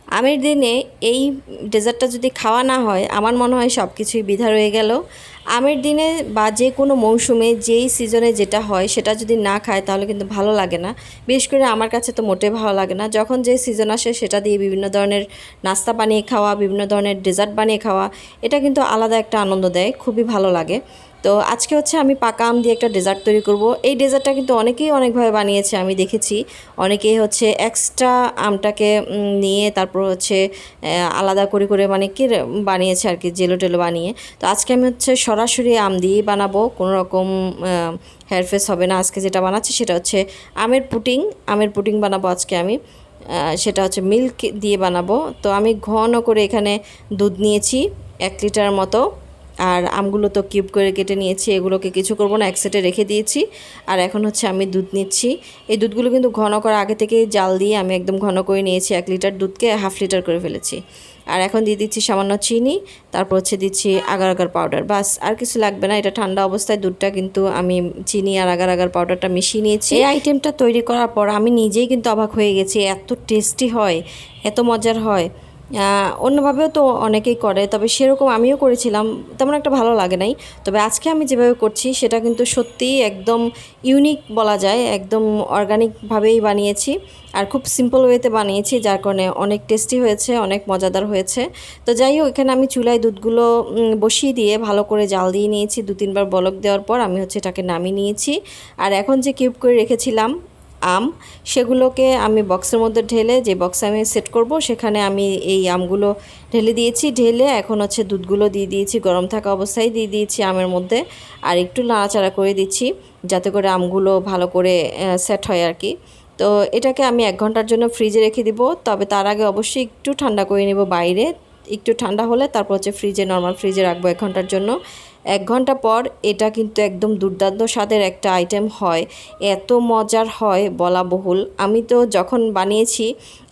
আমের দিনে এই ডেজার্টটা যদি খাওয়া না হয় আমার মনে হয় সব কিছুই বৃথা রয়ে গেল। আমের দিনে বা যে কোনো মৌসুমে যেই সিজনে যেটা হয় সেটা যদি না খায় তাহলে কিন্তু ভালো লাগে না। বিশেষ করে আমার কাছে তো মোটেই ভালো লাগে না। যখন যে সিজন আসে সেটা দিয়ে বিভিন্ন ধরনের নাস্তা বানিয়ে খাওয়া, বিভিন্ন ধরনের ডেজার্ট বানিয়ে খাওয়া, এটা কিন্তু আলাদা একটা আনন্দ দেয়, খুবই ভালো লাগে। তো আজকে হচ্ছে আমি পাকা আম দিয়ে একটা ডেজার্ট তৈরি করব। এই ডেজার্টটা কিন্তু অনেকেই অনেকভাবে বানিয়েছে, আমি দেখেছি। অনেকেই হচ্ছে এক্সট্রা আমটাকে নিয়ে তারপর হচ্ছে আলাদা করে করে মানে কি বানিয়েছে আর কি, জেলো টেলো বানিয়ে। তো আজকে আমি হচ্ছে সরাসরি আম দিয়েই বানাবো, কোনো রকম হেয়ারফেস হবে না। আজকে যেটা বানাচ্ছি সেটা হচ্ছে আমের পুডিং বানাবো আজকে আমি। সেটা হচ্ছে মিল্ক দিয়ে বানাবো। তো আমি ঘন করে এখানে দুধ নিয়েছি 1 লিটার মতো, আর আমগুলো তো কিউব করে কেটে নিয়েছি, এগুলোকে কিছু করব না, এক সাইডে রেখে দিয়েছি। আর এখন হচ্ছে আমি দুধ নিচ্ছি। এই দুধগুলো কিন্তু ঘন করা আগে থেকে জাল দিয়ে আমি একদম ঘন করে নিয়েছি। 1 লিটার দুধকে 1/2 লিটার করে ফেলেছি। আর এখন দিয়ে দিচ্ছি সামান্য চিনি, তারপর হচ্ছে দিচ্ছি আগার আগার পাউডার। বাস, আর কিছু লাগবে না। এটা ঠান্ডা অবস্থায় দুধটা কিন্তু আমি চিনি আর আগার আগার পাউডারটা মিশিয়ে নিয়েছি। এই আইটেমটা তৈরি করার পর আমি নিজেই কিন্তু অবাক হয়ে গেছি, এত টেস্টি হয়, এত মজার হয়। অন্যভাবেও তো অনেকেই করে, তবে সেরকম আমিও করেছিলাম, তেমন একটা ভালো লাগে নাই। তবে আজকে আমি যেভাবে করছি সেটা কিন্তু সত্যিই একদম ইউনিক বলা যায়, একদম অর্গানিকভাবেই বানিয়েছি আর খুব সিম্পল ওয়েতে বানিয়েছি, যার কারণে অনেক টেস্টি হয়েছে, অনেক মজাদার হয়েছে। তো যাই হোক, এখানে আমি চুলায় দুধগুলো বসিয়ে দিয়ে ভালো করে জাল দিয়ে নিয়েছি। 2-3 বার বলক দেওয়ার পর আমি হচ্ছে এটাকে নামিয়ে নিয়েছি। আর এখন যে কিউব করে রেখেছিলাম আম, সেগুলোকে আমি বক্সের মধ্যে ঢেলে, যে বক্সে আমি সেট করব সেখানে আমি এই আমগুলো ঢেলে দিয়েছি। ঢেলে এখন হচ্ছে দুধগুলো দিয়ে দিয়েছি, গরম থাকা অবস্থায় দিয়ে দিয়েছি আমের মধ্যে। আর একটু নাড়াচাড়া করে দিচ্ছি যাতে করে আমগুলো ভালো করে সেট হয় আর কি। তো এটাকে আমি 1 ঘন্টার জন্য ফ্রিজে রেখে দিব। তবে তার আগে অবশ্যই একটু ঠান্ডা করে নেব বাইরে। একটু ঠান্ডা হলে তারপর হচ্ছে নর্মাল ফ্রিজে রাখবো 1 ঘন্টার জন্য। 1 ঘন্টা পর এটা কিন্তু একদম দুর্দান্ত স্বাদের একটা আইটেম হয়, এত মজার হয় বলা বহুল। আমি তো যখন বানিয়েছি,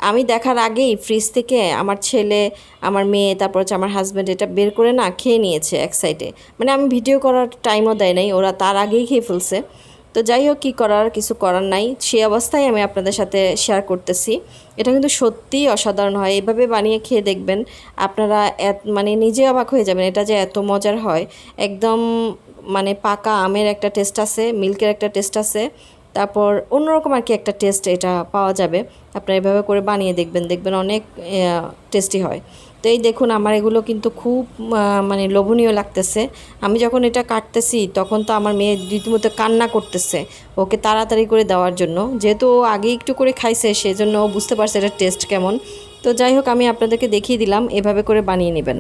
আমি দেখার আগেই ফ্রিজ থেকে আমার ছেলে, আমার মেয়ে, তারপর হচ্ছে আমার হাজব্যান্ড এটা বের করে না খেয়ে নিয়েছে এক সাইডে। মানে আমি ভিডিও করার টাইমও দেয় নাই, ওরা তার আগেই খেয়ে ফেলছে। তো যাই হোক, কী করার, কিছু করার নাই, সেই অবস্থায় আমি আপনাদের সাথে শেয়ার করতেছি। এটা কিন্তু সত্যিই অসাধারণ হয়, এভাবে বানিয়ে খেয়ে দেখবেন আপনারা, মানে নিজে অবাক হয়ে যাবেন এটা যে এত মজার হয়। একদম মানে পাকা আমের একটা টেস্ট আছে, মিল্কের একটা টেস্ট আছে, তারপর অন্যরকম আর কি একটা টেস্ট এটা পাওয়া যাবে। আপনারা এভাবে করে বানিয়ে দেখবেন, দেখবেন অনেক টেস্টি হয়। তো এই দেখুন, আমার এগুলো কিন্তু খুব মানে লোভনীয় লাগতেছে। আমি যখন এটা কাটতেছি তখন তো আমার মেয়ে রীতিমতো কান্না করতেছে ওকে তাড়াতাড়ি করে দেওয়ার জন্য, যেহেতু ও আগে একটু করে খাইছে সেজন্য ও বুঝতে পারছে এটার টেস্ট কেমন। তো যাই হোক, আমি আপনাদেরকে দেখিয়ে দিলাম, এভাবে করে বানিয়ে নেবেন।